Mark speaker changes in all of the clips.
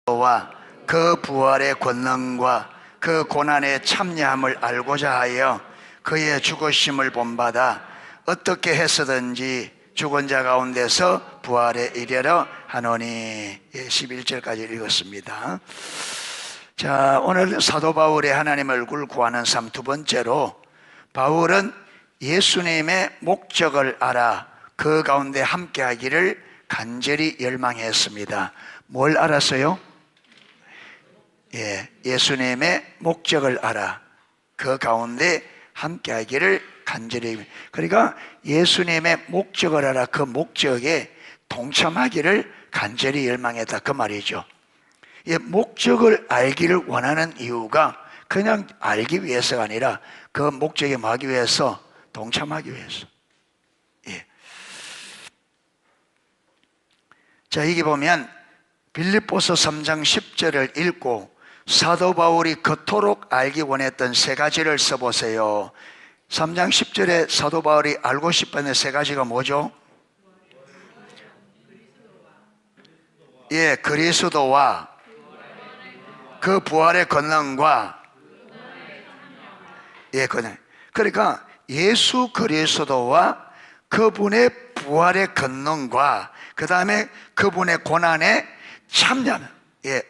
Speaker 1: 와 그 부활의 권능과 그 고난의 참여함을 알고자 하여 그의 죽으심을 본받아 어떻게 해서든지 죽은 자 가운데서 부활에 이르려 하노니. 11절까지 읽었습니다. 자, 오늘 사도 바울의 하나님 얼굴 구하는 삶 두 번째로, 바울은 예수님의 목적을 알아 그 가운데 함께하기를 간절히 열망했습니다. 뭘 알았어요? 예수님의 목적을 알아 그 가운데 함께하기를 간절히. 그러니까 예수님의 목적을 알아 그 목적에 동참하기를 간절히 열망했다, 그 말이죠. 목적을 알기를 원하는 이유가 그냥 알기 위해서가 아니라 그 목적에 뭐 하기 위해서? 동참하기 위해서. 자, 여기 보면 빌립보서 3장 10절을 읽고 사도 바울이 그토록 알기 원했던 세 가지를 써보세요. 3장 10절에 사도 바울이 알고 싶었던 세 가지가 뭐죠? 그리스도와 그 부활의 권능과 그러니까 예수 그리스도와 그분의 부활의 권능과 그 다음에 그분의 고난에 참여하는,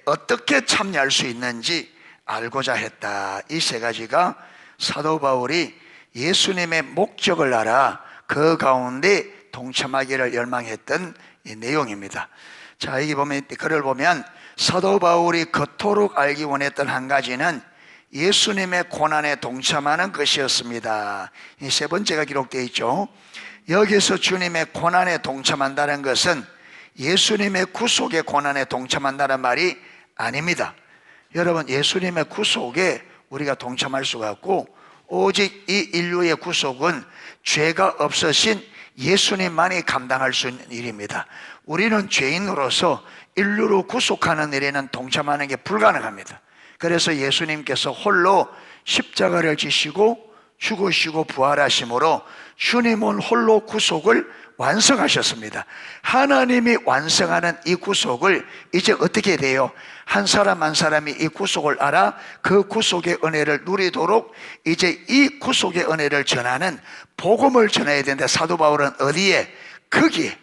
Speaker 1: 어떻게 참여할 수 있는지 알고자 했다. 이 세 가지가 사도 바울이 예수님의 목적을 알아 그 가운데 동참하기를 열망했던 이 내용입니다. 자, 여기 보면, 글을 보면 사도 바울이 그토록 알기 원했던 한 가지는 예수님의 고난에 동참하는 것이었습니다. 이 세 번째가 기록되어 있죠. 여기서 주님의 고난에 동참한다는 것은 예수님의 구속의 고난에 동참한다는 말이 아닙니다. 여러분, 예수님의 구속에 우리가 동참할 수가 없고, 오직 이 인류의 구속은 죄가 없으신 예수님만이 감당할 수 있는 일입니다. 우리는 죄인으로서 인류를 구속하는 일에는 동참하는 게 불가능합니다. 그래서 예수님께서 홀로 십자가를 지시고 죽으시고 부활하심으로 주님은 홀로 구속을 완성하셨습니다. 하나님이 완성하는 이 구속을 이제 어떻게 돼요? 한 사람 한 사람이 이 구속을 알아 그 구속의 은혜를 누리도록 이제 이 구속의 은혜를 전하는 복음을 전해야 되는데, 사도 바울은 어디에? 거기에.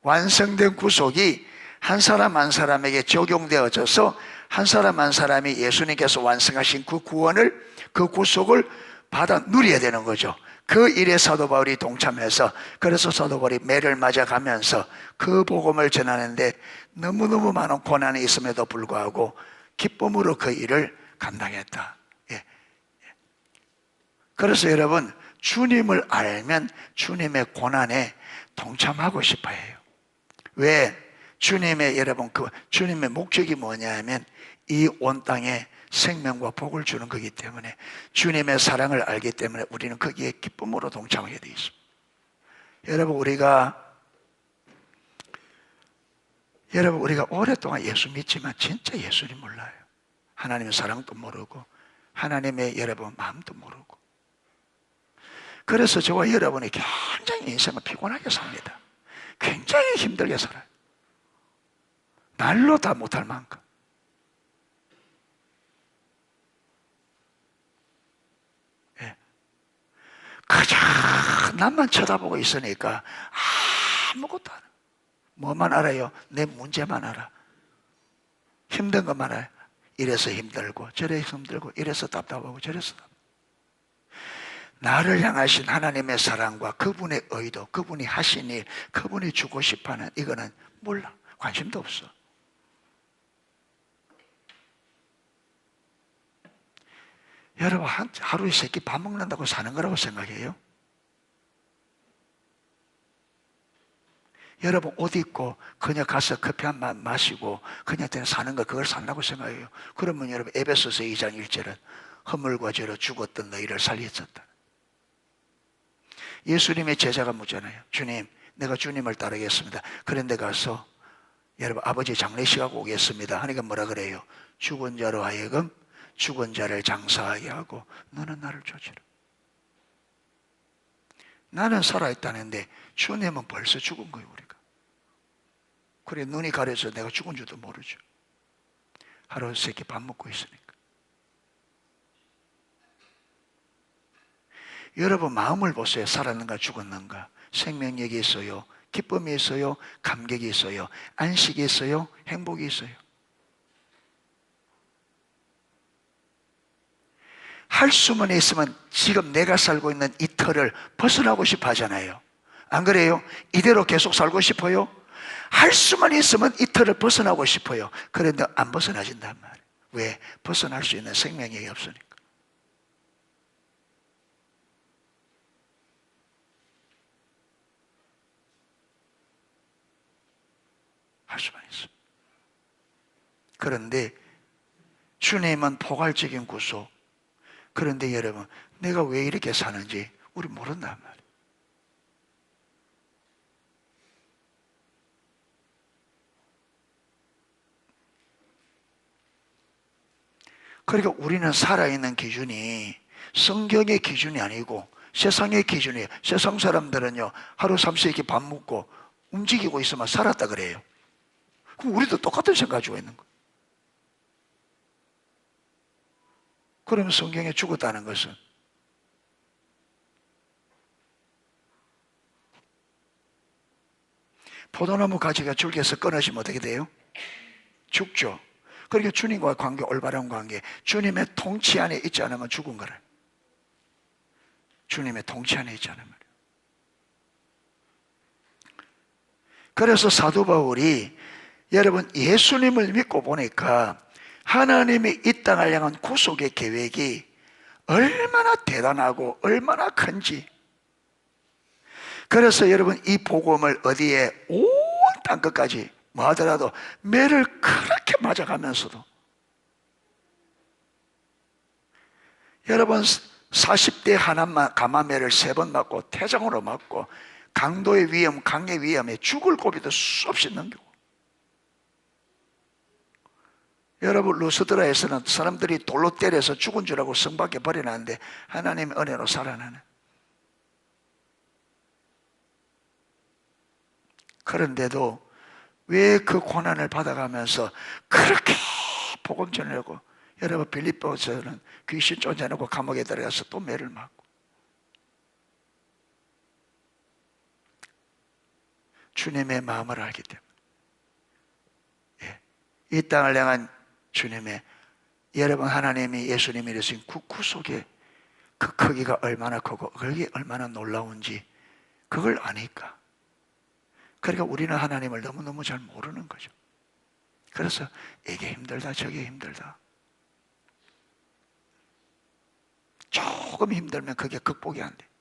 Speaker 1: 완성된 구속이 한 사람 한 사람에게 적용되어져서 한 사람 한 사람이 예수님께서 완성하신 그 구원을, 그 구속을 받아 누려야 되는 거죠. 그 일에 사도 바울이 동참해서, 그래서 사도 바울이 매를 맞아가면서 그 복음을 전하는데 너무너무 많은 고난이 있음에도 불구하고 기쁨으로 그 일을 감당했다. 그래서 여러분, 주님을 알면 주님의 고난에 동참하고 싶어 해요. 왜? 여러분, 주님의 목적이 뭐냐 하면 이 온 땅에 생명과 복을 주는 거기 때문에, 주님의 사랑을 알기 때문에 우리는 거기에 기쁨으로 동참하게 되어 있습니다. 여러분, 우리가 오랫동안 예수 믿지만 진짜 예수님 몰라요. 하나님의 사랑도 모르고 하나님의 여러분 마음도 모르고. 그래서 저와 여러분이 굉장히 인생을 피곤하게 삽니다. 굉장히 힘들게 살아요. 말로 다 못할 만큼. 그저 남만 쳐다보고 있으니까 아무것도 안 해요. 뭐만 알아요? 내 문제만 알아. 힘든 것만 알아요. 이래서 힘들고 저래서 힘들고 이래서 답답하고 저래서 답답하고. 나를 향하신 하나님의 사랑과 그분의 의도, 그분이 하신 일, 그분이 주고 싶어하는 이거는 몰라. 관심도 없어. 여러분, 하루에 3끼 밥 먹는다고 사는 거라고 생각해요? 여러분, 옷 입고 그냥 가서 커피 한 잔 마시고 그냥 사는 거, 그걸 산다고 생각해요? 그러면 여러분, 에베소서 2장 1절은 허물과 죄로 죽었던 너희를 살렸었다. 예수님의 제자가 묻잖아요. 주님, 내가 주님을 따르겠습니다. 그런데 가서 여러분, 아버지 장례식하고 오겠습니다 하니까 뭐라 그래요? 죽은 자로 하여금 죽은 자를 장사하게 하고 너는 나를 조지라. 나는 살아있다는데 주님은 벌써 죽은 거예요, 우리가. 그래 눈이 가려서 내가 죽은 줄도 모르죠. 하루 세끼 밥 먹고 있으니까. 여러분 마음을 보세요. 살았는가 죽었는가. 생명력이 있어요, 기쁨이 있어요, 감격이 있어요, 안식이 있어요, 행복이 있어요. 할 수만 있으면 지금 내가 살고 있는 이 틀을 벗어나고 싶어 하잖아요. 안 그래요? 이대로 계속 살고 싶어요? 할 수만 있으면 이 틀을 벗어나고 싶어요. 그런데 안 벗어나진단 말이에요. 왜? 벗어날 수 있는 생명력이 없으니까. 할 수만 있어. 그런데 주님은 포괄적인 구속. 그런데 여러분, 내가 왜 이렇게 사는지 우리 모른단 말이에요. 그러니까 우리는 살아있는 기준이 성경의 기준이 아니고 세상의 기준이에요. 세상 사람들은요, 하루 삼시세끼 밥 먹고 움직이고 있으면 살았다 그래요. 그럼 우리도 똑같은 생각 가지고 있는 거예요. 그러면 성경에 죽었다는 것은 포도나무 가지가 줄기에서 끊어지면 어떻게 돼요? 죽죠. 그러니까 주님과 관계, 올바른 관계, 주님의 통치 안에 있지 않으면 죽은 거를. 주님의 통치 안에 있지 않으면. 그래서 사도 바울이 여러분 예수님을 믿고 보니까 하나님이 이 땅을 향한 구속의 계획이 얼마나 대단하고 얼마나 큰지. 그래서 여러분 이 복음을 어디에 온 땅끝까지 뭐 하더라도 매를 그렇게 맞아가면서도 여러분 40대 하나만 가마매를 3번 맞고 태장으로 맞고 강도의 위험, 강의 위험에 죽을 고비도 수없이 넘기고. 여러분 루스드라에서는 사람들이 돌로 때려서 죽은 줄 알고 성 밖에 버려놨는데 하나님의 은혜로 살아나는. 그런데도 왜 그 고난을 받아가면서 그렇게 복음 전하려고. 여러분 빌립보서는 귀신 쫓아내고 감옥에 들어가서 또 매를 맞고. 주님의 마음을 알기 때문에. 예. 이 땅을 향한 주님의, 여러분 하나님이 예수님이 이루신 구속의 그 크기가 얼마나 크고 그게 얼마나 놀라운지 그걸 아니까. 그러니까 우리는 하나님을 너무너무 잘 모르는 거죠. 그래서 이게 힘들다 저게 힘들다. 조금 힘들면 그게 극복이 안 돼.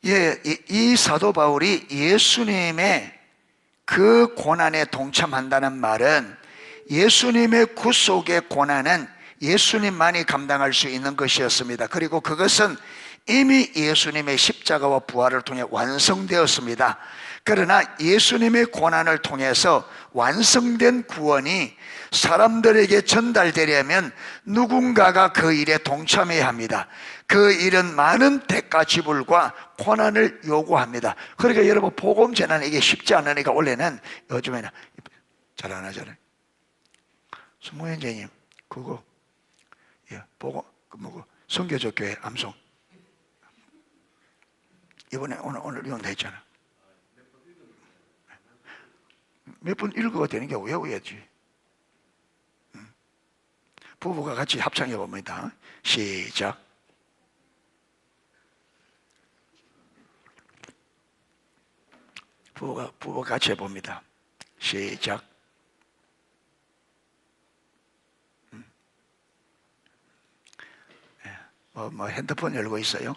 Speaker 1: 예, 이 사도 바울이 예수님의 그 고난에 동참한다는 말은 예수님의 구속의 고난은 예수님만이 감당할 수 있는 것이었습니다. 그리고 그것은 이미 예수님의 십자가와 부활을 통해 완성되었습니다. 그러나 예수님의 고난을 통해서 완성된 구원이 사람들에게 전달되려면 누군가가 그 일에 동참해야 합니다. 그 일은 많은 대가 지불과 고난을 요구합니다. 그러니까 여러분 복음 전하는 이게 쉽지 않으니까 원래는 요즘에는 잘 안 하잖아요. 수모현재님 그거 복음 선교적 교회 암송 이번에 오늘 이혼됐잖아. 몇 번 읽어야 되는 게 외워야지. 부부가 같이 합창해 봅니다. 시작. 부부가 같이 해봅니다. 시작. 뭐 핸드폰 열고 있어요?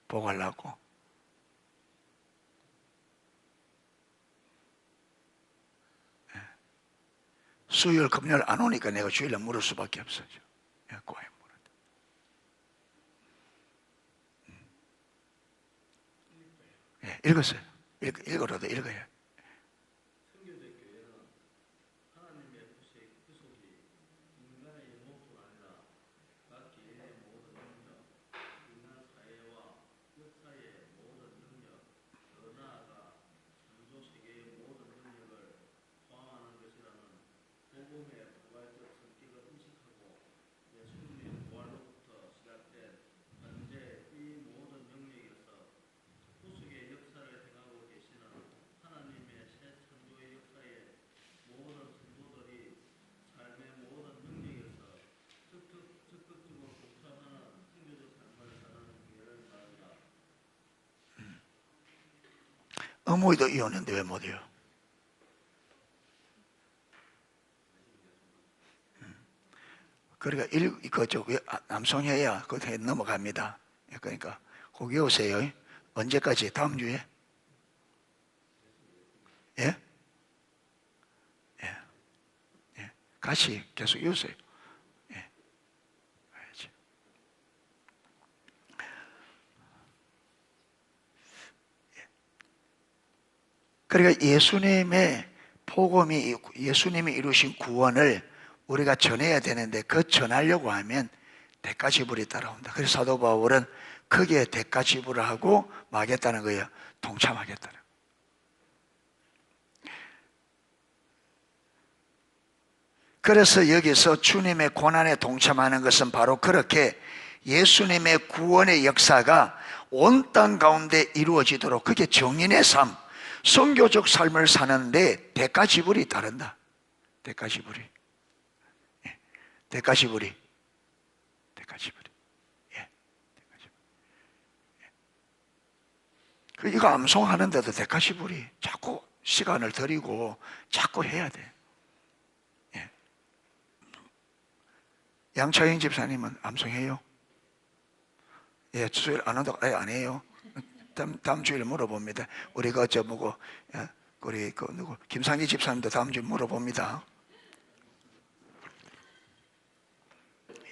Speaker 1: 보고 하려고. 수요일 금요일 안 오니까 내가 주일날 물을 수밖에 없어요. 고해 물어. 읽었어요. 읽어라도 읽어요. 어머니도 이혼했는데 왜 못해요? 그러니까 남성회야 그거 넘어갑니다. 그러니까 거기 오세요. 언제까지? 다음 주에? 예? 예. 예. 같이 계속 이으세요. 예. 그러니까 예수님의 복음이, 예수님이 이루신 구원을 우리가 전해야 되는데 그 전하려고 하면 대가 지불이 따라온다. 그래서 사도 바울은 거기에 대가 지불을 하고 뭐 하겠다는 거예요? 동참하겠다는. 그래서 여기서 주님의 고난에 동참하는 것은 바로 그렇게 예수님의 구원의 역사가 온 땅 가운데 이루어지도록, 그게 정인의 삶, 선교적 삶을 사는데 대가 지불이 따른다. 대가 지불이. 예. 대가 지불이. 대가 지불이. 예. 대가 지불이. 예. 이거 암송하는데도 대가 지불이 자꾸 시간을 들이고 자꾸 해야 돼. 예. 양차영 집사님은 암송해요? 예, 주일 안 한다고, 안 해요. 다음 주일에 물어봅니다. 우리가 우리 누구 김상희 집사님도 다음 주에 물어봅니다.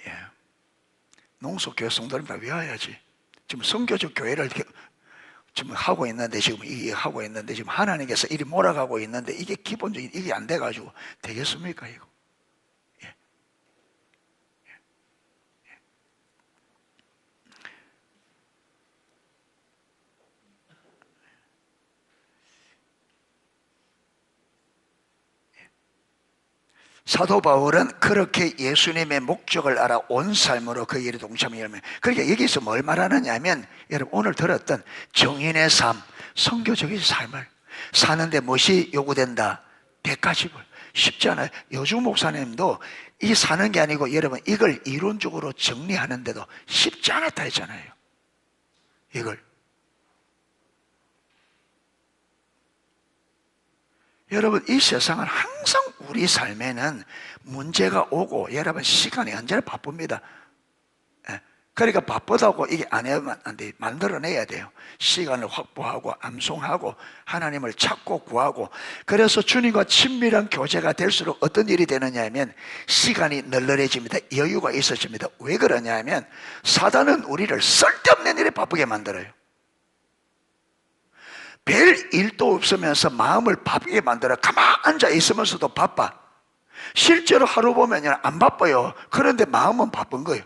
Speaker 1: 예. 농수교회 성도님 다 외워야지. 지금 선교적 교회를 지금 하고 있는데, 지금 하나님께서 일이 몰아가고 있는데 이게 기본적인 이게 안 돼가지고 되겠습니까 이거? 예. 사도 바울은 그렇게 예수님의 목적을 알아 온 삶으로 그 일에 동참하면, 그러니까 여기서 뭘 말하느냐 하면, 여러분 오늘 들었던 정인의 삶, 선교적인 삶을 사는데 무엇이 요구된다? 대가 지불. 쉽지 않아요. 여주 목사님도 이 사는 게 아니고 여러분 이걸 이론적으로 정리하는데도 쉽지 않았다 했잖아요. 이걸 여러분, 이 세상은 항상 우리 삶에는 문제가 오고, 여러분 시간이 언제나 바쁩니다. 예. 그러니까 바쁘다고 이게 안 해면 안 돼. 만들어내야 돼요. 시간을 확보하고 암송하고 하나님을 찾고 구하고. 그래서 주님과 친밀한 교제가 될수록 어떤 일이 되느냐 하면 시간이 널널해집니다. 여유가 있어집니다. 왜 그러냐 하면 사단은 우리를 쓸데없는 일에 바쁘게 만들어요. 별 일도 없으면서 마음을 바쁘게 만들어. 가만 앉아 있으면서도 바빠. 실제로 하루 보면 안 바빠요. 그런데 마음은 바쁜 거예요.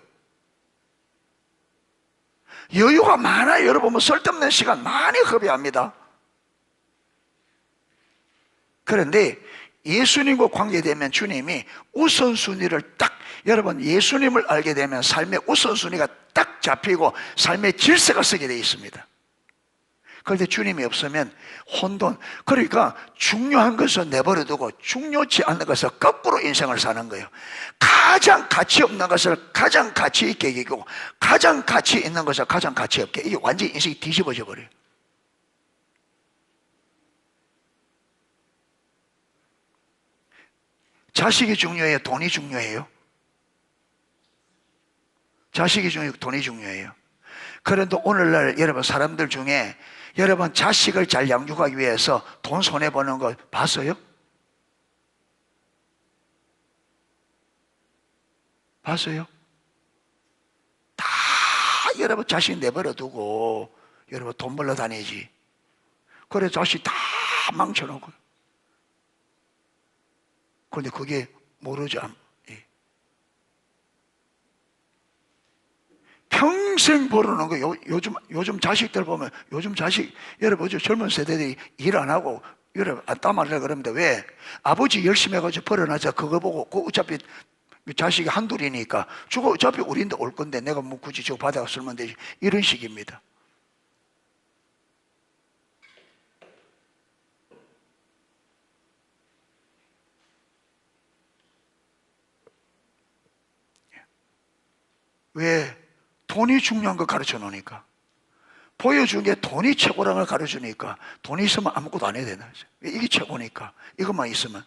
Speaker 1: 여유가 많아요. 여러분 쓸데없는 시간 많이 허비합니다. 그런데 예수님과 관계되면 주님이 우선순위를 딱, 여러분 예수님을 알게 되면 삶의 우선순위가 딱 잡히고 삶의 질서가 서게 되어 있습니다. 그런데 주님이 없으면 혼돈. 그러니까 중요한 것을 내버려두고 중요치 않은 것을 거꾸로 인생을 사는 거예요. 가장 가치 없는 것을 가장 가치 있게 여기고 가장 가치 있는 것을 가장 가치 없게. 이게 완전히 인생이 뒤집어져 버려요. 자식이 중요해요? 돈이 중요해요? 자식이 중요해요? 돈이 중요해요? 그런데 오늘날 여러분 사람들 중에 여러분 자식을 잘 양육하기 위해서 돈 손해보는 거 봤어요? 봤어요? 다 여러분 자식 내버려 두고 여러분 돈 벌러 다니지. 그래 자식 다 망쳐놓고. 그런데 그게 모르죠. 평생 벌어놓은 거. 요즘 자식들 보면, 요즘 자식 여러분 젊은 세대들이 일 안 하고 여러분 땀 안 흘려 그럽니다. 왜? 아버지 열심히 해가지고 벌어놔서 그거 보고 그 어차피 자식이 한둘이니까 저거 어차피 우리인데 올 건데 내가 뭐 굳이 저거 받아가 쓰면 되지, 이런 식입니다. 왜? 돈이 중요한 거 가르쳐 놓으니까. 보여준 게 돈이 최고라는 걸 가르쳐주니까 돈이 있으면 아무것도 안 해야 되나. 이게 최고니까 이것만 있으면.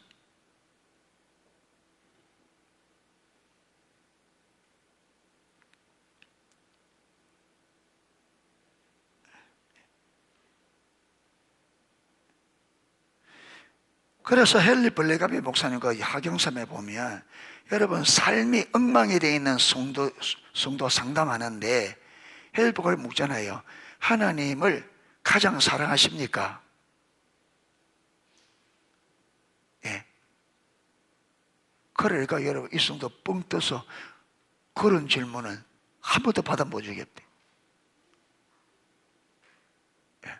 Speaker 1: 그래서 헨리 블레가비 목사님과 하경섬에 보면 여러분 삶이 엉망이 되어 있는 성도 상담하는데 헬복을 묻잖아요. 하나님을 가장 사랑하십니까? 예. 그러니까 여러분 이 성도 뻥 떠서 그런 질문은 한 번도 받아보지겠대. 예.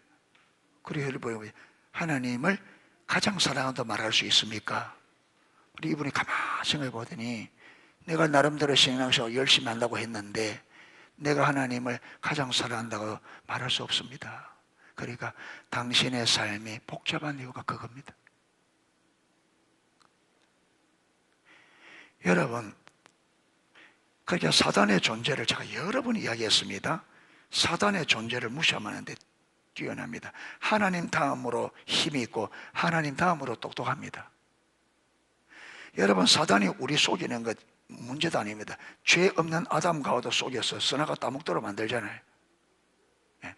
Speaker 1: 그리고 헬복이 하나님을 가장 사랑한다 말할 수 있습니까? 우리 이분이 가만히 생각해 보더니 내가 나름대로 신앙생활 열심히 한다고 했는데 내가 하나님을 가장 사랑한다고 말할 수 없습니다. 그러니까 당신의 삶이 복잡한 이유가 그겁니다. 여러분, 그러니까 사단의 존재를 제가 여러 번 이야기했습니다. 사단의 존재를 무시하면 안 돼. 뛰어납니다. 하나님 다음으로 힘이 있고 하나님 다음으로 똑똑합니다. 여러분 사단이 우리 속이는 것 문제도 아닙니다. 죄 없는 아담과 하와도 속여서 선악과 따먹도록 만들잖아요. 예.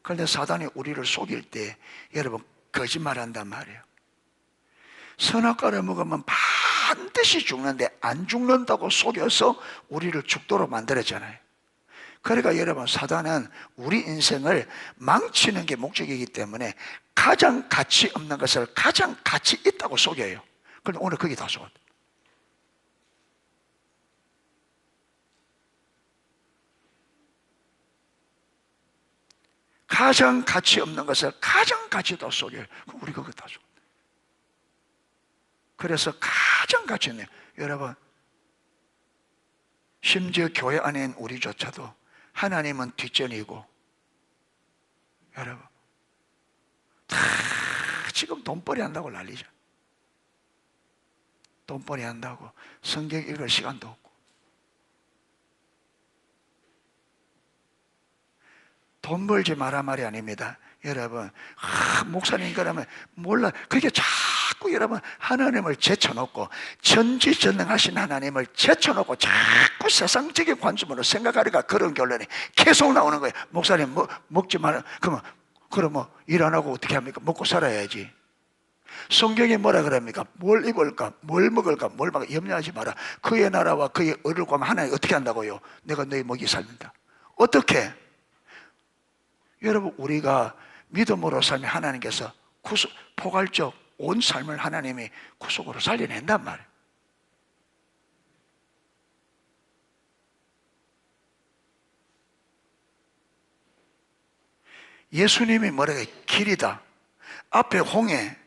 Speaker 1: 그런데 사단이 우리를 속일 때 여러분 거짓말한단 말이에요. 선악과를 먹으면 반드시 죽는데 안 죽는다고 속여서 우리를 죽도록 만들었잖아요. 그러니까 여러분 사단은 우리 인생을 망치는 게 목적이기 때문에 가장 가치 없는 것을 가장 가치 있다고 속여요. 그런데 오늘 그게 다 속았다. 가장 가치 없는 것을 가장 가치 있다고 속여요. 우리 그거 다 속았다. 그래서 가장 가치 있네요. 여러분 심지어 교회 안에 있는 우리조차도 하나님은 뒷전이고 여러분 다 지금 돈벌이 한다고 난리죠. 돈벌이 한다고 성경 읽을 시간도 없고 돈 벌지 마라 말이 아닙니다. 여러분 목사님 그러면 몰라 그게 자꾸 여러분 하나님을 제쳐놓고 전지전능하신 하나님을 제쳐놓고 자꾸 세상적인 관점으로 생각하니까 그런 결론이 계속 나오는 거예요. 목사님 먹지 마라. 그럼 뭐 일 안 하고 어떻게 합니까? 먹고 살아야지. 성경에 뭐라 그럽니까? 뭘 입을까? 뭘 먹을까? 뭘 먹을까? 염려하지 마라. 그의 나라와 그의 의를 구하면 하나님 어떻게 한다고요? 내가 너희 먹이 살린다. 어떻게? 여러분 우리가 믿음으로 살면 하나님께서 포괄적 온 삶을 하나님이 구속으로 살려낸단 말이에요. 예수님이 뭐라고 해요? 길이다. 앞에 홍해,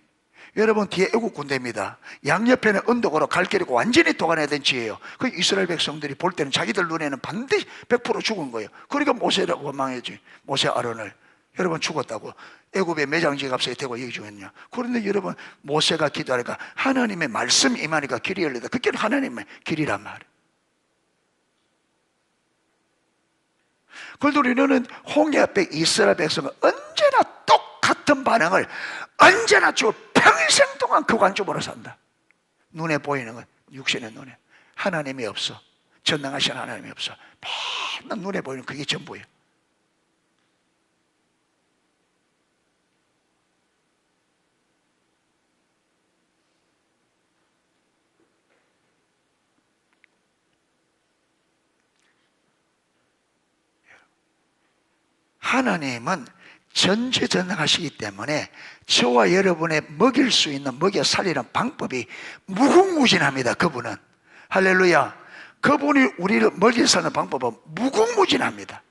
Speaker 1: 여러분 뒤에 애국 군대입니다. 양옆에는 언덕으로 갈 길이고 완전히 도가내야 된 지혜예요. 그 이스라엘 백성들이 볼 때는 자기들 눈에는 반드시 100% 죽은 거예요. 그러니까 모세라고 원망했지. 모세 아론을 여러분 죽었다고 애굽의 매장지 값에 대고 얘기 중했냐. 그런데 여러분 모세가 기도하니까 하나님의 말씀 임하니까 길이 열리다. 그 길은 하나님의 길이란 말이에요. 그런데 우리는 홍해 앞에 이스라엘 백성은 언제나 똑같은 반응을 언제나 주 평생 동안 그 관점으로 산다. 눈에 보이는 건 육신의 눈에 하나님이 없어. 전능하신 하나님이 없어. 맨날 눈에 보이는 그게 전부예요. 하나님은 전지전능하시기 때문에 저와 여러분의 먹일 수 있는 먹여 살리는 방법이 무궁무진합니다. 그분은 할렐루야. 그분이 우리를 먹여 사는 방법은 무궁무진합니다.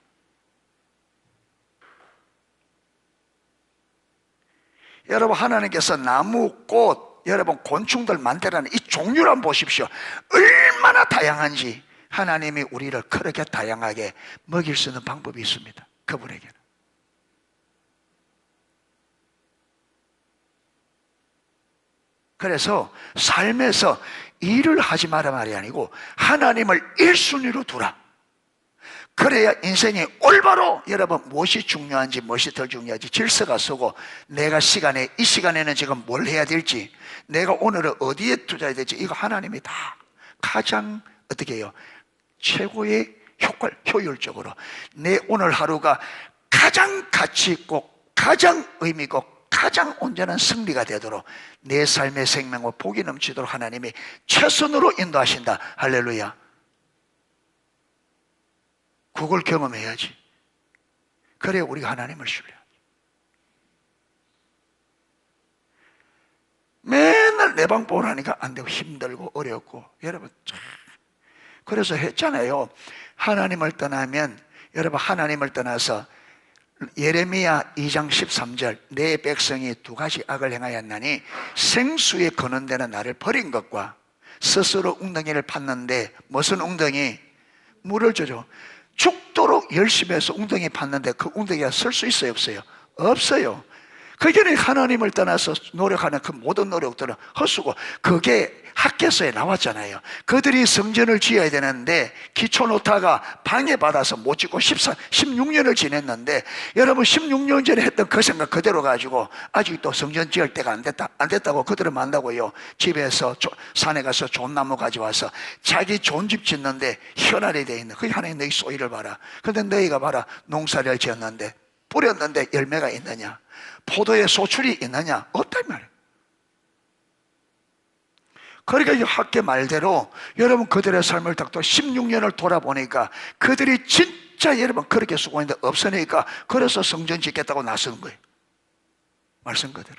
Speaker 1: 여러분 하나님께서 나무, 꽃, 여러분 곤충들 만들어내는 이 종류를 한번 보십시오. 얼마나 다양한지 하나님이 우리를 그렇게 다양하게 먹일 수 있는 방법이 있습니다. 그분에게는. 그래서 삶에서 일을 하지 마라 말이 아니고 하나님을 1순위로 두라. 그래야 인생이 올바로, 여러분, 무엇이 중요한지 무엇이 덜 중요한지 질서가 서고, 내가 이 시간에는 지금 뭘 해야 될지, 내가 오늘은 어디에 투자해야 될지, 이거 하나님이 다 가장 어떻게 해요? 최고의 효율적으로 내 오늘 하루가 가장 가치 있고 가장 의미 있고 가장 온전한 승리가 되도록 내 삶의 생명과 복이 넘치도록 하나님이 최선으로 인도하신다. 할렐루야. 그걸 경험해야지. 그래야 우리가 하나님을 신뢰하지. 맨날 내 방 보라니까 안 되고 힘들고 어렵고, 여러분, 그래서 했잖아요. 하나님을 떠나면, 여러분, 하나님을 떠나서 예레미야 2장 13절, 내 백성이 두 가지 악을 행하였나니 생수에 거는데는 나를 버린 것과 스스로 웅덩이를 팠는데, 무슨 웅덩이? 물을 줘줘. 죽도록 열심히 해서 웅덩이 팠는데 그 웅덩이가 설 수 있어요, 없어요? 없어요. 그게 하나님을 떠나서 노력하는 그 모든 노력들은 헛수고, 그게 학개서에 나왔잖아요. 그들이 성전을 지어야 되는데 기초 놓다가 방해받아서 못 짓고 16년을 지냈는데, 여러분, 16년 전에 했던 그 생각 그대로 가지고 아직도 성전 지을 때가 안 됐다고 그들은 만다고요. 집에서 산에 가서 좋은 나무 가져와서 자기 좋은 집 짓는데 현안이 돼 있는, 그게 하나님 너희 소위를 봐라. 근데 너희가 봐라, 농사를 지었는데 뿌렸는데 열매가 있느냐? 포도에 소출이 있느냐? 없단 말이에요. 그러니까 이 학계 말대로 여러분 그들의 삶을 딱 16년을 돌아보니까 그들이 진짜 여러분 그렇게 수고했는데 없으니까, 그래서 성전 짓겠다고 나선 거예요. 말씀 그대로.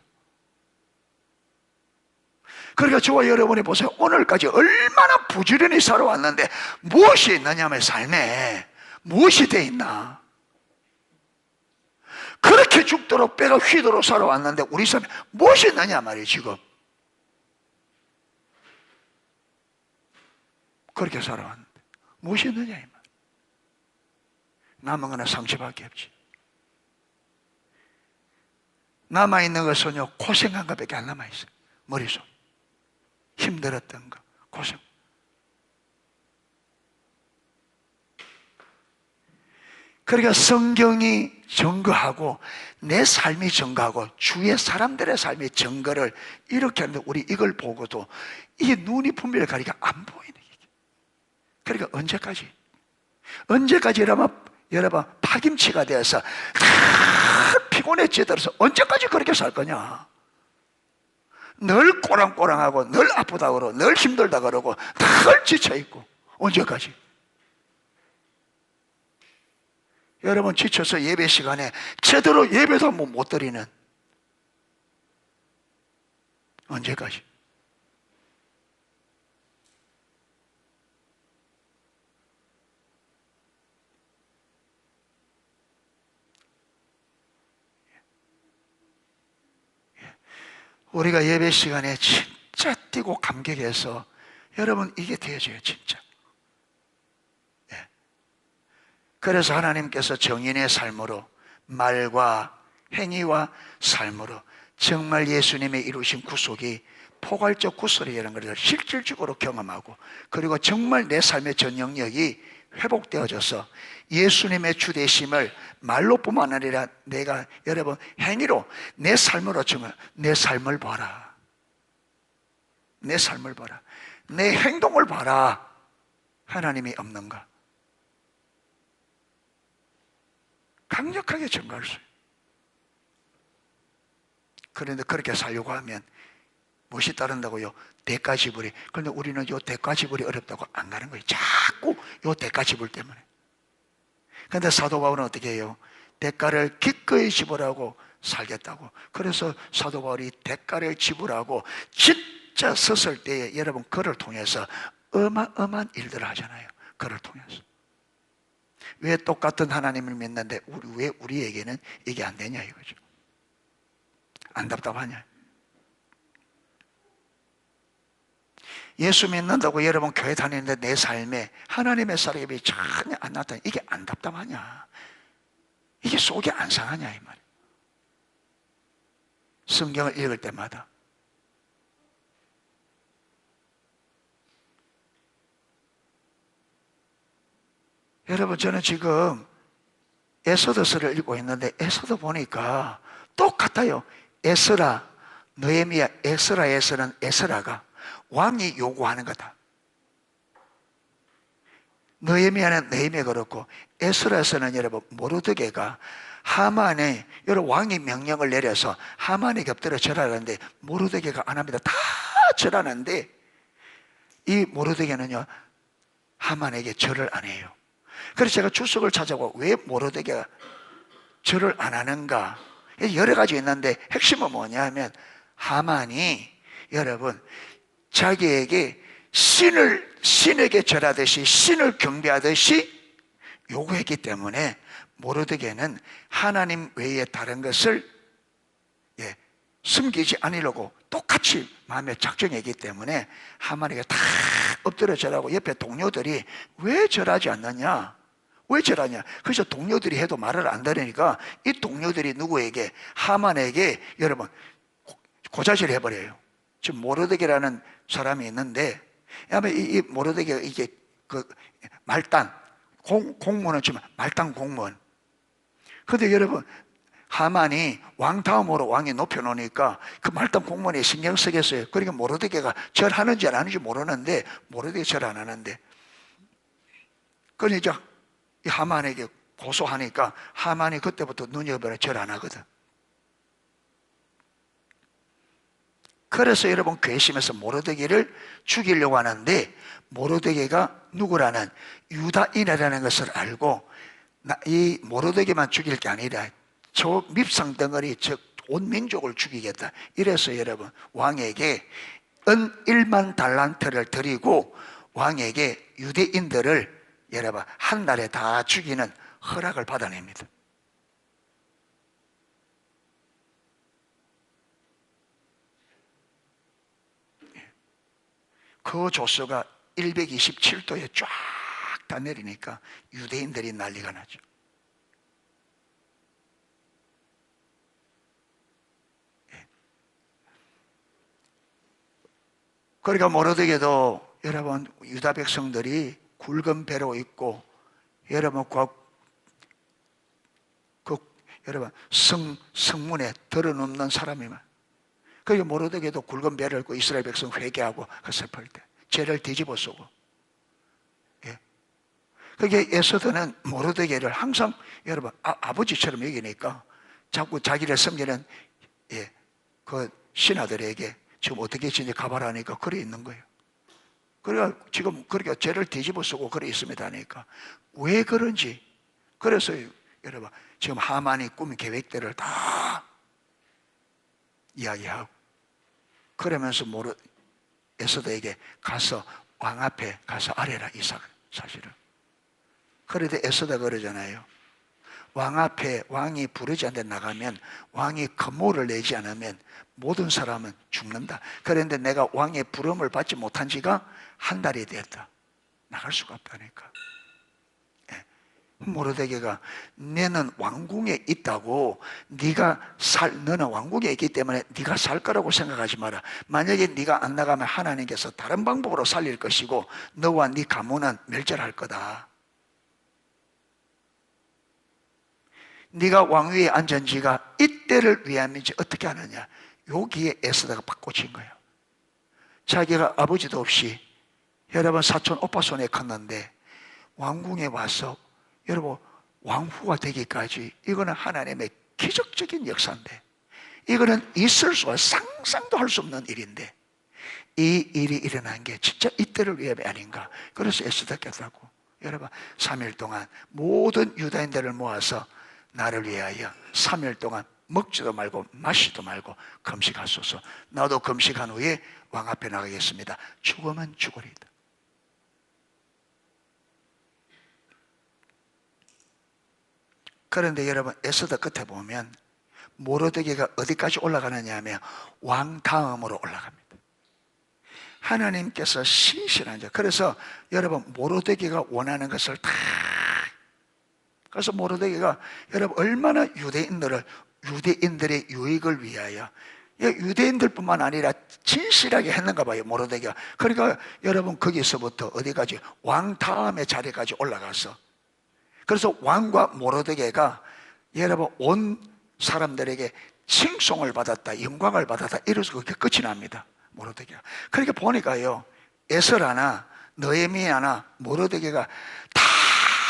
Speaker 1: 그러니까 저와 여러분이 보세요. 오늘까지 얼마나 부지런히 살아왔는데 무엇이 있느냐면, 삶에 무엇이 돼 있나? 그렇게 죽도록 배가 휘도록 살아왔는데 우리 삶에 무엇이 있느냐 말이에요. 지금 그렇게 살아왔는데 무엇이 있느냐 이 말. 남은 거는 상처밖에 없지. 남아있는 것은요, 고생한 것밖에 안 남아있어요. 머릿속 힘들었던 거, 고생. 그러니까 성경이 증거하고 내 삶이 증거하고 주위의 사람들의 삶이 증거를 이렇게 하는데, 우리 이걸 보고도 이게 눈이 분별히 가니까 안 보이는 게. 그러니까 언제까지라면 여러분 파김치가 되어서 피곤에 찌들어서 언제까지 그렇게 살 거냐? 늘 꼬랑꼬랑하고 늘 아프다 그러고 늘 힘들다 그러고 늘 지쳐있고 언제까지? 여러분 지쳐서 예배 시간에 제대로 예배도 못 드리는, 언제까지? 우리가 예배 시간에 진짜 뛰고 감격해서, 여러분 이게 되어져요 진짜. 그래서 하나님께서 정인의 삶으로, 말과 행위와 삶으로 정말 예수님의 이루신 구속이 포괄적 구속이라는 것을 실질적으로 경험하고, 그리고 정말 내 삶의 전 영역이 회복되어져서 예수님의 주되심을 말로뿐만 아니라 내가 여러분 행위로 내 삶으로 정말 내 삶을 봐라. 내 삶을 봐라. 내 행동을 봐라. 하나님이 없는가? 강력하게 증거할 수 있어요. 그런데 그렇게 살려고 하면 무엇이 따른다고요? 대가 지불이. 그런데 우리는 요 대가 지불이 어렵다고 안 가는 거예요. 자꾸 요 대가 지불 때문에. 그런데 사도 바울은 어떻게 해요? 대가를 기꺼이 지불하고 살겠다고. 그래서 사도 바울이 대가를 지불하고 진짜 섰을 때에 여러분 그를 통해서 어마어마한 일들을 하잖아요. 그를 통해서. 왜 똑같은 하나님을 믿는데 왜 우리에게는 이게 안 되냐 이거죠. 안 답답하냐? 예수 믿는다고 여러분 교회 다니는데 내 삶에 하나님의 사랑이 전혀 안 나타나, 이게 안 답답하냐? 이게 속이 안 상하냐 이 말이에요. 성경을 읽을 때마다 여러분, 저는 지금 에스더서를 읽고 있는데 에스더 보니까 똑같아요. 에스라, 느헤미야, 에스라에서는 에스라가 왕이 요구하는 거다. 느헤미야는 느헤미야 그렇고, 에스라에서는 여러분 모르드게가 하만에, 여러분 왕이 명령을 내려서 하만에게 엎드려 절하는데 모르드게가 안 합니다. 다 절하는데 이 모르드게는요 하만에게 절을 안 해요. 그래서 제가 주석을 찾아보고 왜 모르드게가 절을 안 하는가, 여러 가지 있는데 핵심은 뭐냐면, 하만이 여러분 자기에게 신에게 절하듯이, 신을 경배하듯이 요구했기 때문에 모르드게는 하나님 외에 다른 것을 숨기지 않으려고 똑같이 마음에 작정했기 때문에 하만에게 다 엎드려 절하고, 옆에 동료들이 왜 절하지 않느냐, 왜 절하냐. 그래서 동료들이 해도 말을 안 들으니까 이 동료들이 누구에게, 하만에게 여러분 고자질을 해버려요. 지금 모르드게라는 사람이 있는데, 아마 이 모르드게가 이게 그 말단 공무원은 지금 말단 공무원. 그런데 여러분 하만이 왕 다음으로 왕이 높여놓으니까 그 말단 공무원이 신경 쓰겠어요. 그러니까 모르드게가 절하는지 안 하는지 모르는데, 모르드게 절 안 하는데, 그러니까 이 하만에게 고소하니까 하만이 그때부터 눈여겨보라 절 안 하거든. 그래서 여러분 괘씸해서 모르드게를 죽이려고 하는데, 모르드게가 누구라는, 유다인이라는 것을 알고 이 모르드게만 죽일 게 아니라 저 밉상 덩어리, 즉 온 민족을 죽이겠다. 이래서 여러분 왕에게 은 1만 달란트를 드리고 왕에게 유대인들을 여러분 한 달에 다 죽이는 허락을 받아냅니다. 그 조수가 127도에 쫙 다 내리니까 유대인들이 난리가 나죠. 그러니까 모르드게도 여러분 유다 백성들이 굵은 배로 있고, 여러분 여러분 성문에 들어눕는 사람이면, 그러니까 모르드게도 굵은 배를 입고 이스라엘 백성 회개하고 그 슬플 때 죄를 뒤집어 쓰고, 그게 에스더는 모르드게를 항상 여러분 아버지처럼 여기니까 자꾸 자기를 섬기는 그 신하들에게 지금 어떻게 지내 가봐라니까 그래 있는 거예요. 그러니까 지금 그렇게 죄를 뒤집어 쓰고 그래 있습니다 하니까 왜 그런지, 그래서 여러분 지금 하만이 꾸민 계획들을 다 이야기하고, 그러면서 에스더에게 가서 왕 앞에 가서 아뢰라, 이 사실을. 그런데 에스더가 그러잖아요. 왕 앞에 왕이 부르지 않는데 나가면, 왕이 금호를 내지 않으면 모든 사람은 죽는다. 그런데 내가 왕의 부름을 받지 못한 지가 한 달이 됐다. 나갈 수가 없다니까. 모르드게가 너는 왕궁에 있다고, 너는 왕궁에 있기 때문에 네가 살 거라고 생각하지 마라. 만약에 네가 안 나가면 하나님께서 다른 방법으로 살릴 것이고 너와 네 가문은 멸절할 거다. 네가 왕위에 앉은 지가 이때를 위함인지 어떻게 하느냐. 여기에 에스더가 팍 꽂힌 거예요. 자기가 아버지도 없이 여러분 사촌 오빠 손에 컸는데 왕궁에 와서 여러분 왕후가 되기까지, 이거는 하나님의 기적적인 역사인데, 이거는 있을 수가 상상도 할 수 없는 일인데, 이 일이 일어난 게 진짜 이때를 위함이 아닌가. 그래서 에스더 깨닫고 여러분 3일 동안 모든 유다인들을 모아서 나를 위하여 3일 동안 먹지도 말고 마시지도 말고 금식하소서. 나도 금식한 후에 왕 앞에 나가겠습니다. 죽으면 죽으리다. 그런데 여러분 에스더 끝에 보면 모르드게가 어디까지 올라가느냐 하면 왕 다음으로 올라갑니다. 하나님께서 신실한 자. 그래서 여러분 모르드게가 원하는 것을 다, 그래서 모르드게가 여러분 얼마나 유대인들의 유익을 위하여, 유대인들뿐만 아니라 진실하게 했는가 봐요, 모르드게가. 그러니까 여러분 거기서부터 어디까지, 왕 다음의 자리까지 올라가서 그래서 왕과 모르드게가 여러분 온 사람들에게 칭송을 받았다, 영광을 받았다, 이래서 그게 끝이 납니다. 모르드게가. 그러니까 보니까요, 에스라나 느헤미야나 모르드게가 다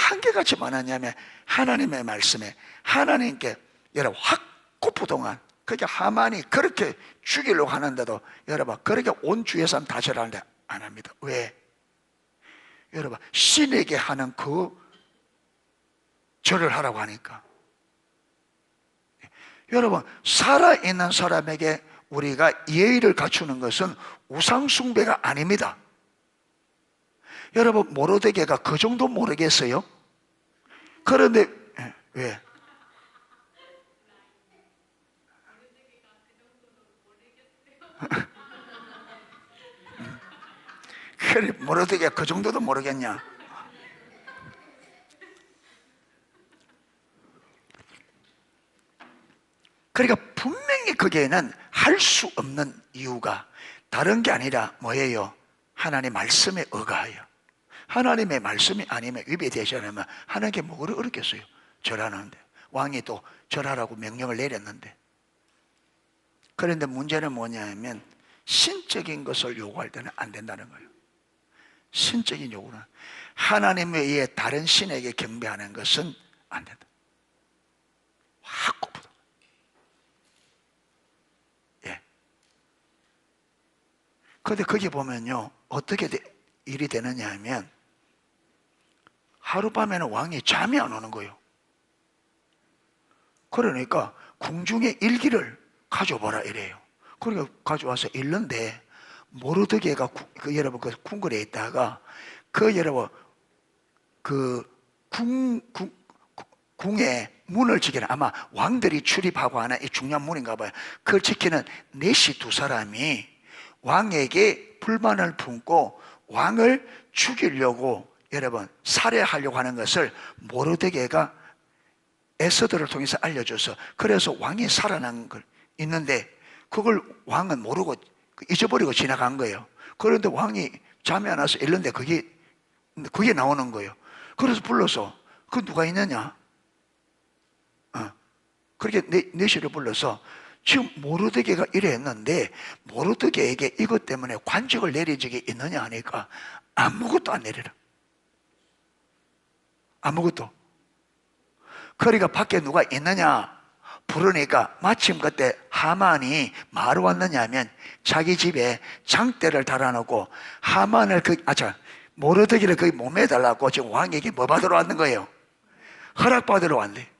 Speaker 1: 한결같이 많았냐면 하나님의 말씀에 하나님께 여러분 확고부동한, 그러니까 하만이 그렇게 죽이려고 하는데도 여러분 그렇게 온 주의 사람 다 절하는데 안 합니다. 왜? 여러분 신에게 하는 그 절을 하라고 하니까. 여러분 살아있는 사람에게 우리가 예의를 갖추는 것은 우상숭배가 아닙니다. 여러분 모르드게가 그 정도 모르겠어요? 그런데 왜? 그래, 모르드게가 그 정도도 모르겠냐? 그러니까 분명히 거기에는 할 수 없는 이유가 다른 게 아니라 뭐예요? 하나님의 말씀에 의거하여. 하나님의 말씀이 아니면 위배되지 않으면 하나님께 뭐를 어렵겠어요? 절하는데. 왕이 또 절하라고 명령을 내렸는데. 그런데 문제는 뭐냐면 신적인 것을 요구할 때는 안 된다는 거예요. 신적인 요구는 하나님 외에 다른 신에게 경배하는 것은 안 된다. 확고부터. 예. 그런데 거기 보면요, 어떻게 일이 되느냐 하면 하룻밤에는 왕이 잠이 안 오는 거예요. 그러니까 궁중의 일기를 가져보라 이래요. 그러니까 가져와서 읽는데 모르드게가 여러분 그 궁궐에 있다가 여러분 그 궁에 문을 지키는, 아마 왕들이 출입하고 하는 이 중요한 문인가 봐요. 그걸 지키는 내시 두 사람이 왕에게 불만을 품고 왕을 죽이려고 여러분 살해하려고 하는 것을 모르드게가 에스더를 통해서 알려줘서, 그래서 왕이 살아난 걸 있는데 그걸 왕은 모르고 잊어버리고 지나간 거예요. 그런데 왕이 잠이 안 와서 읽는데 그게 나오는 거예요. 그래서 불러서 그 누가 있느냐? 그렇게 내시를 불러서 지금 모르드게가 이래 했는데 모르드게에게 이것 때문에 관직을 내린 적이 있느냐 하니까 아무것도 안 내리라. 아무것도. 그러니까 밖에 누가 있느냐 부르니까 마침 그때 하만이 뭐하러 왔느냐 하면 자기 집에 장대를 달아놓고 하만을 모르드게를 거기 몸에 달라고 지금 왕에게 뭐 받으러 왔는 거예요? 허락받으러 왔네.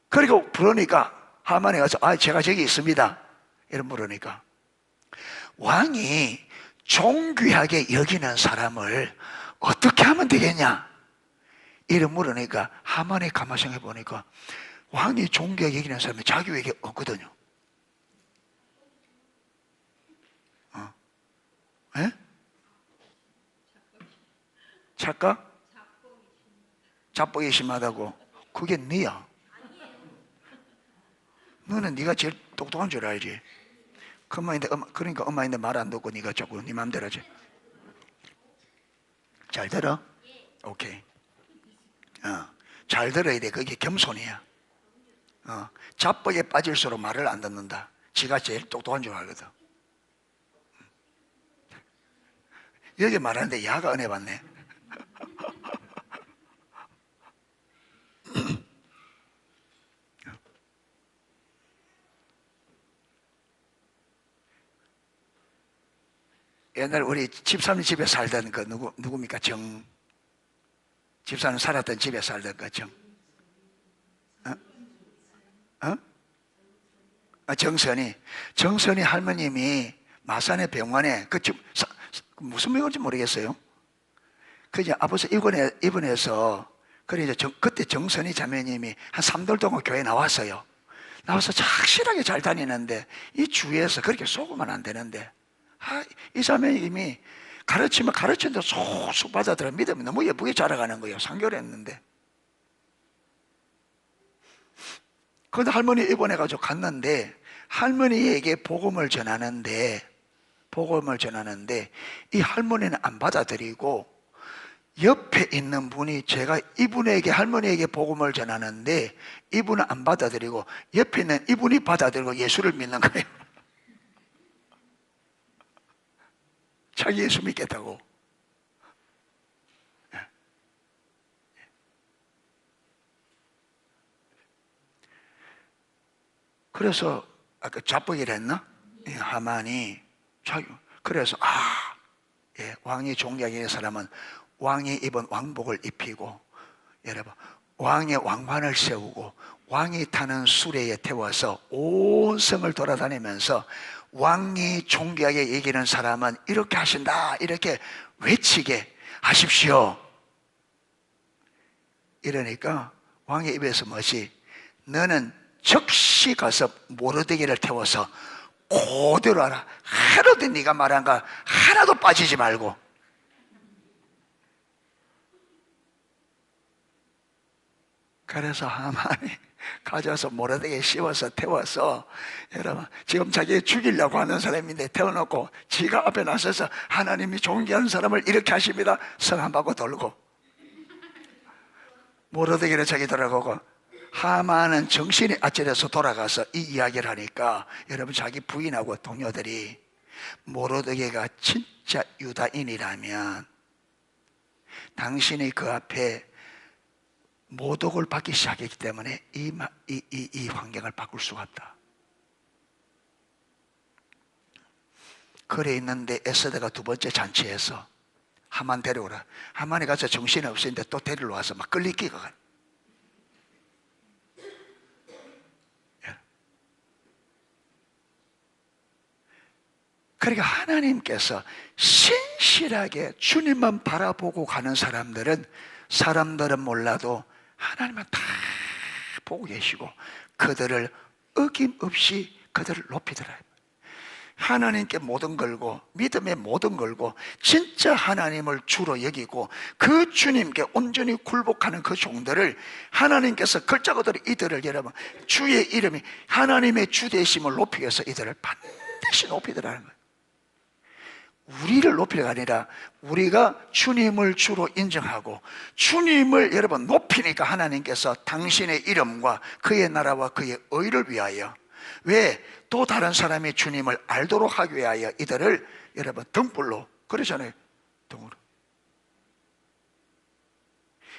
Speaker 1: 그리고 부르니까 하만이 가서 제가 저기 있습니다 이런 물으니까 왕이 존귀하게 여기는 사람을 어떻게 하면 되겠냐 이런 물으니까 하만이 가만히 생각해 보니까 왕이 존귀하게 여기는 사람이 자기 외에 없거든요. 예? 착각? 자뻑이 심하다고. 그게 네야. 너는 네가 제일 똑똑한 줄 알지. 그러니까 엄마인데 말 안 듣고 네가 자꾸 네 맘대로 하지. 잘 들어? 오케이. 잘 들어야 돼. 그게 겸손이야. 자뻑에 빠질수록 말을 안 듣는다. 지가 제일 똑똑한 줄 알거든. 여기 말하는데 야가 은혜 받네. 옛날 우리 집사님 집에 살던 그 누굽니까? 집사님 살았던 집에 살던 그 정선이 할머님이 마산의 병원에 무슨 병원인지 모르겠어요. 이제 아버지 입원해서 그래 이제 그때 정선이 자매님이 한 3개월 동안 교회 나왔어요. 나와서 착실하게 잘 다니는데 이 주위에서 그렇게 속으면 안 되는데 이 자매님이 가르치면 가르치는데 쏙쏙 받아들여 믿음이 너무 예쁘게 자라가는 거예요. 3개월 했는데. 그런데 할머니 입원해가지고 갔는데 할머니에게 복음을 전하는데 이 할머니는 안 받아들이고 옆에 있는 분이 제가 이분에게 할머니에게 복음을 전하는데 이분은 안 받아들이고 옆에 있는 이분이 받아들이고 예수를 믿는 거예요. 자기 예수 믿겠다고. 그래서 아까 자뻑이라 했나? 하만이 자기 그래서 왕이 존경하는 사람은 왕이 입은 왕복을 입히고, 여러분 왕의 왕관을 세우고 왕이 타는 수레에 태워서 온 성을 돌아다니면서 왕이 존귀하게 여기는 사람은 이렇게 하신다, 이렇게 외치게 하십시오. 이러니까 왕의 입에서 뭐지? 너는 즉시 가서 모르드게를 태워서 그대로 하라. 하나도 네가 말한 거 하나도 빠지지 말고. 그래서 하만이 가져와서 모르드게 씌워서 태워서, 여러분 지금 자기 죽이려고 하는 사람인데 태워놓고 지가 앞에 나서서 하나님이 존귀한 사람을 이렇게 하십니다 성 한 바퀴 돌고, 모르드게를 자기 돌아가고, 하만은 정신이 아찔해서 돌아가서 이 이야기를 하니까 여러분 자기 부인하고 동료들이 모르드게가 진짜 유다인이라면 당신이 그 앞에 모독을 받기 시작했기 때문에 이 환경을 바꿀 수가 없다. 그래 있는데 에스더가 두 번째 잔치에서 하만 데려오라. 하만이 가서 정신이 없었는데 또 데리러 와서 막 끌리기가 가. 그러니까 하나님께서 신실하게 주님만 바라보고 가는 사람들은 몰라도 하나님은 다 보고 계시고 그들을 어김없이 그들을 높이더라. 하나님께 모든 걸고 믿음에 모든 걸고 진짜 하나님을 주로 여기고 그 주님께 온전히 굴복하는 그 종들을 하나님께서 글자 그대로 이들을, 여러분 주의 이름이 하나님의 주 되심을 높이기 위해서 이들을 반드시 높이더라는 거예요. 우리를 높이가 아니라 우리가 주님을 주로 인정하고 주님을 여러분 높이니까 하나님께서 당신의 이름과 그의 나라와 그의 의를 위하여, 왜? 또 다른 사람이 주님을 알도록 하기 위하여 이들을 여러분 등불로, 그러잖아요, 등으로.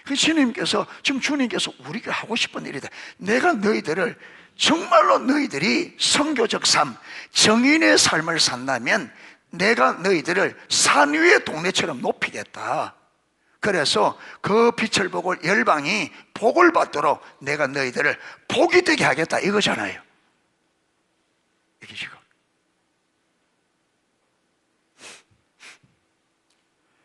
Speaker 1: 그 주님께서 지금 주님께서 우리가 하고 싶은 일이다. 내가 너희들을 정말로 너희들이 선교적 삶, 정인의 삶을 산다면 내가 너희들을 산 위의 동네처럼 높이겠다. 그래서 그 빛을 보고 열방이 복을 받도록 내가 너희들을 복이 되게 하겠다, 이거잖아요. 이게 지금.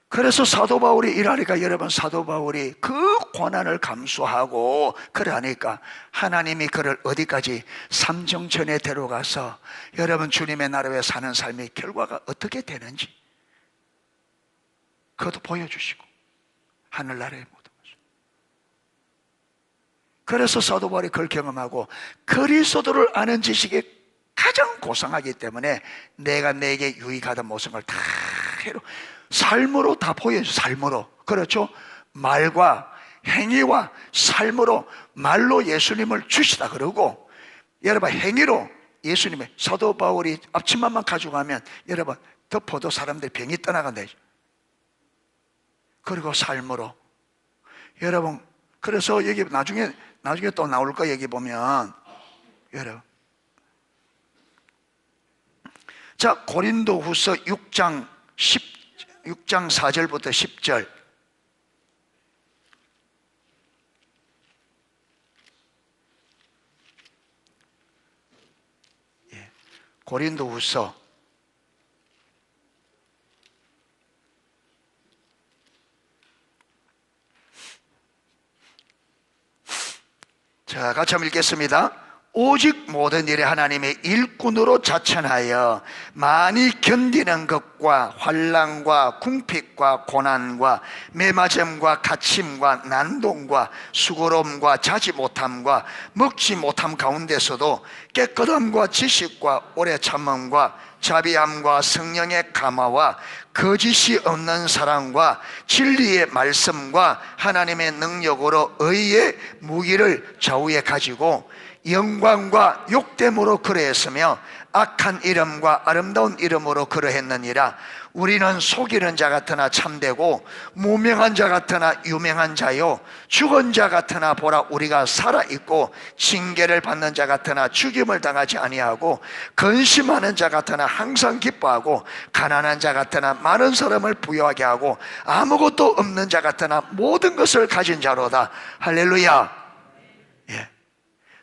Speaker 1: 그래서 사도 바울이 일하니까, 여러분 사도 바울이 그 고난을 감수하고 그러니까 하나님이 그를 어디까지? 삼정천에 데려가서 여러분 주님의 나라에 사는 삶의 결과가 어떻게 되는지 그것도 보여주시고 하늘나라의 모든 것을. 그래서 사도 바울이 그걸 경험하고 그리스도를 아는 지식이 가장 고상하기 때문에 내가 내게 유익하던 모습을 다 해로 삶으로 다 보여줘. 삶으로. 그렇죠? 말과 행위와 삶으로, 말로 예수님을 주시다 그러고, 여러분 행위로 예수님의, 사도 바울이 앞치마만 가져가면 여러분 덮어도 사람들이 병이 떠나간다. 그리고 삶으로, 여러분 그래서 여기 나중에 또 나올 거 여기 보면, 여러분 자 고린도후서 6장 4절부터 10절. 고린도후서 자, 같이 한번 읽겠습니다. 오직 모든 일에 하나님의 일꾼으로 자천하여 많이 견디는 것과 환난과 궁핍과 고난과 매맞음과 갇힘과 난동과 수고로움과 자지 못함과 먹지 못함 가운데서도 깨끗함과 지식과 오래 참음과 자비함과 성령의 감화와 거짓이 없는 사랑과 진리의 말씀과 하나님의 능력으로 의의 무기를 좌우에 가지고 영광과 욕됨으로 그러했으며 악한 이름과 아름다운 이름으로 그러했느니라. 우리는 속이는 자 같으나 참되고 무명한 자 같으나 유명한 자요, 죽은 자 같으나 보라 우리가 살아있고, 징계를 받는 자 같으나 죽임을 당하지 아니하고, 근심하는 자 같으나 항상 기뻐하고, 가난한 자 같으나 많은 사람을 부유하게 하고, 아무것도 없는 자 같으나 모든 것을 가진 자로다. 할렐루야. 예.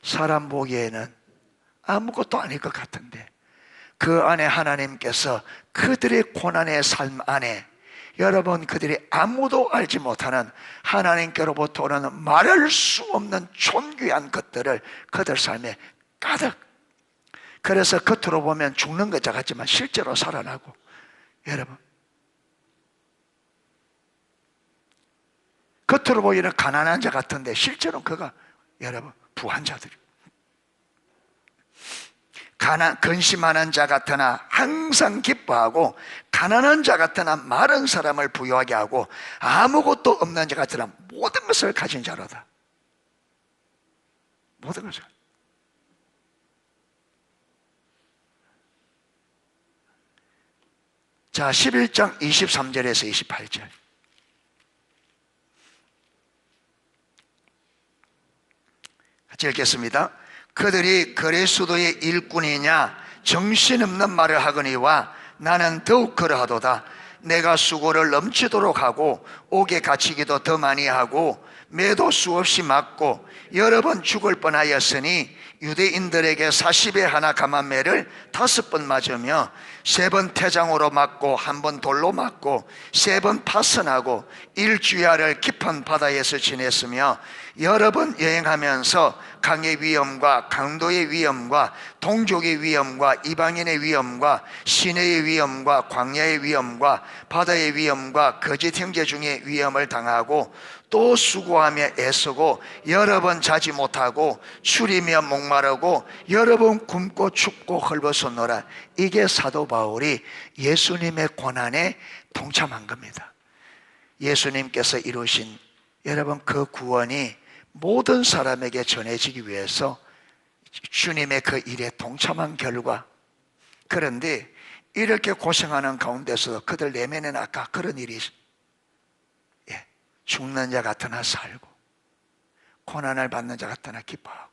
Speaker 1: 사람 보기에는 아무것도 아닐 것 같은데 그 안에 하나님께서 그들의 고난의 삶 안에 여러분, 그들이 아무도 알지 못하는 하나님께로부터 오는 말할 수 없는 존귀한 것들을 그들 삶에 가득, 그래서 겉으로 보면 죽는 것 같지만 실제로 살아나고, 여러분 겉으로 보이는 가난한 자 같은데 실제로 그가 여러분 부한 자들이, 근심하는 자 같으나 항상 기뻐하고, 가난한 자 같으나 많은 사람을 부유하게 하고, 아무것도 없는 자 같으나 모든 것을 가진 자로다. 모든 것을. 자, 11장 23절에서 28절 같이 읽겠습니다. 그들이 그리스도의 일꾼이냐 정신없는 말을 하거니와 나는 더욱 그러하도다. 내가 수고를 넘치도록 하고 옥에 갇히기도 더 많이 하고 매도 수없이 맞고 여러 번 죽을 뻔하였으니 유대인들에게 40에 하나 감한 매를 5번 맞으며 3번 태장으로 맞고 1번 돌로 맞고 3번 파선하고 일주야를 깊은 바다에서 지냈으며 여러 번 여행하면서 강의 위험과 강도의 위험과 동족의 위험과 이방인의 위험과 시내의 위험과 광야의 위험과 바다의 위험과 거짓 형제 중에 위험을 당하고 또 수고하며 애쓰고 여러 번 자지 못하고 추리며 목마르고 여러 번 굶고 춥고 헐벗었노라. 이게 사도 바울이 예수님의 고난에 동참한 겁니다. 예수님께서 이루신 여러분 그 구원이 모든 사람에게 전해지기 위해서 주님의 그 일에 동참한 결과, 그런데 이렇게 고생하는 가운데서도 그들 내면에는 아까 그런 일이, 죽는 자 같으나 살고 고난을 받는 자 같으나 기뻐하고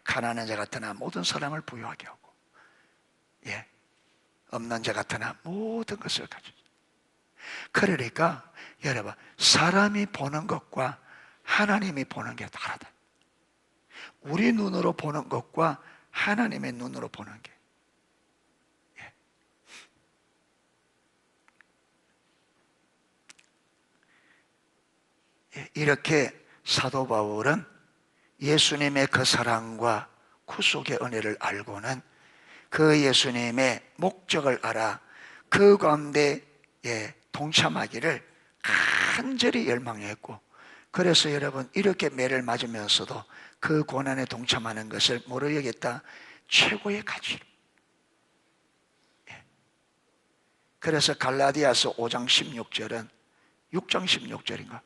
Speaker 1: 가난한 자 같으나 모든 사람을 부유하게 하고, 없는 자 같으나 모든 것을 가지고. 그러니까 여러분, 사람이 보는 것과 하나님이 보는 게 다르다. 우리 눈으로 보는 것과 하나님의 눈으로 보는 게, 이렇게 사도 바울은 예수님의 그 사랑과 구속의 은혜를 알고는 그 예수님의 목적을 알아 그 가운데 동참하기를 간절히 열망했고, 그래서 여러분 이렇게 매를 맞으면서도 그 고난에 동참하는 것을 뭐로 여겼다? 최고의 가치로. 그래서 갈라디아서 5장 16절은 6장 16절인가?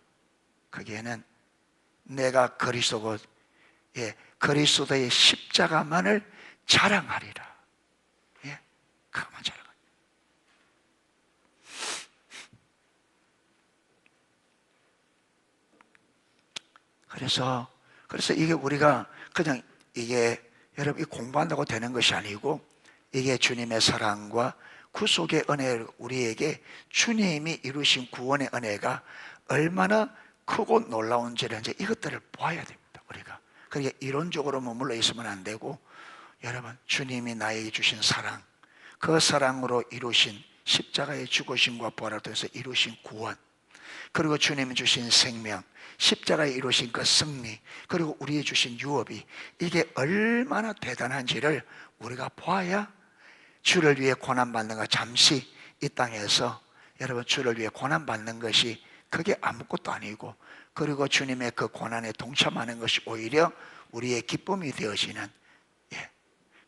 Speaker 1: 거기에는 내가 그리스도의 십자가만을 자랑하리라. 그것만 자랑하리라. 그래서 이게 우리가 그냥 이게 여러분 공부한다고 되는 것이 아니고, 이게 주님의 사랑과 구속의 은혜를 우리에게 주님이 이루신 구원의 은혜가 얼마나 크고 놀라운지를 이제 이것들을 보아야 됩니다. 우리가 그러니까 이론적으로 머물러 있으면 안 되고, 여러분 주님이 나에게 주신 사랑, 그 사랑으로 이루신 십자가의 죽으심과 부활을 통해서 이루신 구원, 그리고 주님이 주신 생명, 십자가에 이루신 그 승리, 그리고 우리의 주신 유업이 이게 얼마나 대단한지를 우리가 보아야 주를 위해 고난받는 것, 잠시 이 땅에서 여러분 주를 위해 고난받는 것이 그게 아무것도 아니고, 그리고 주님의 그 고난에 동참하는 것이 오히려 우리의 기쁨이 되어지는.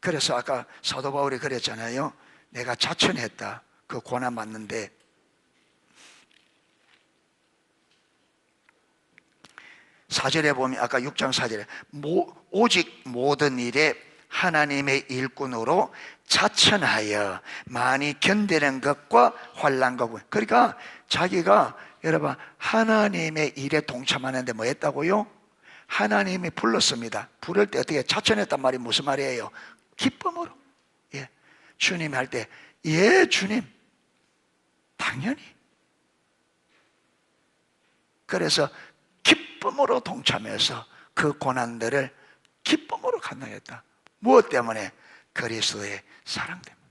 Speaker 1: 그래서 아까 사도 바울이 그랬잖아요. 내가 자천했다. 그 고난 받는데 사절에 보면 아까 6장 4절에 오직 모든 일에 하나님의 일꾼으로 자천하여 많이 견디는 것과 환난과 그러니까 자기가 여러분 하나님의 일에 동참하는데 뭐 했다고요? 하나님이 불렀습니다. 부를 때 어떻게 자천했단 말이 무슨 말이에요? 기쁨으로. 예. 주님이 할 때 예 주님 당연히. 그래서 기쁨으로 동참해서 그 고난들을 기쁨으로 감당했다. 무엇 때문에? 그리스도의 사랑 때문에.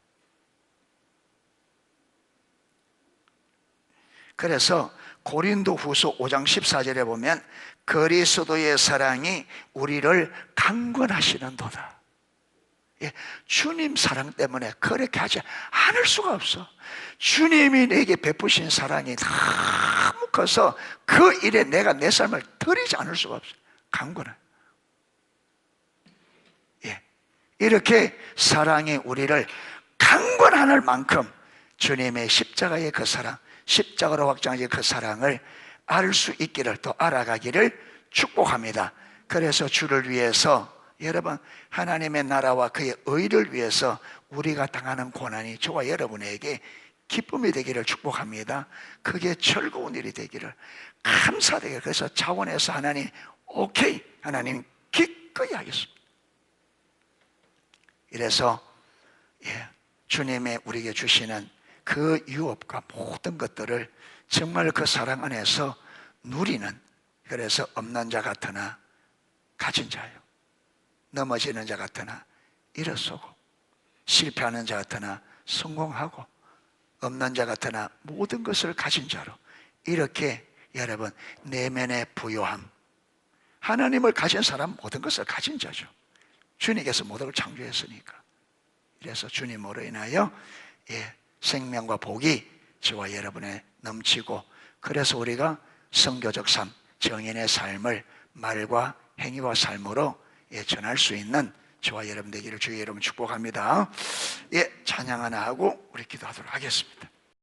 Speaker 1: 그래서 고린도후서 5장 14절에 보면 그리스도의 사랑이 우리를 강권하시는도다. 예, 주님 사랑 때문에 그렇게 하지 않을 수가 없어. 주님이 내게 베푸신 사랑이 너무 커서 그 일에 내가 내 삶을 드리지 않을 수가 없어. 강권해. 예, 이렇게 사랑이 우리를 강권할 만큼 주님의 십자가의 그 사랑, 십자가로 확정하신 그 사랑을 알 수 있기를, 또 알아가기를 축복합니다. 그래서 주를 위해서 여러분 하나님의 나라와 그의 의를 위해서 우리가 당하는 고난이 저와 여러분에게 기쁨이 되기를 축복합니다. 그게 즐거운 일이 되기를, 감사되기를. 그래서 차원에서 하나님 오케이, 하나님 기꺼이 하겠습니다. 이래서 주님의 우리에게 주시는 그 유업과 모든 것들을 정말 그 사랑 안에서 누리는, 그래서 없는 자 같으나 가진 자요, 넘어지는 자 같으나 일어서고, 실패하는 자 같으나 성공하고, 없는 자 같으나 모든 것을 가진 자로, 이렇게 여러분 내면의 부요함, 하나님을 가진 사람 모든 것을 가진 자죠. 주님께서 모든 걸 창조했으니까. 그래서 주님으로 인하여 생명과 복이 저와 여러분에 넘치고, 그래서 우리가 성교적 삶, 정인의 삶을 말과 행위와 삶으로 전할 수 있는 저와 여러분 되기를 주의 이름으로 축복합니다. 찬양 하나 하고 우리 기도하도록 하겠습니다.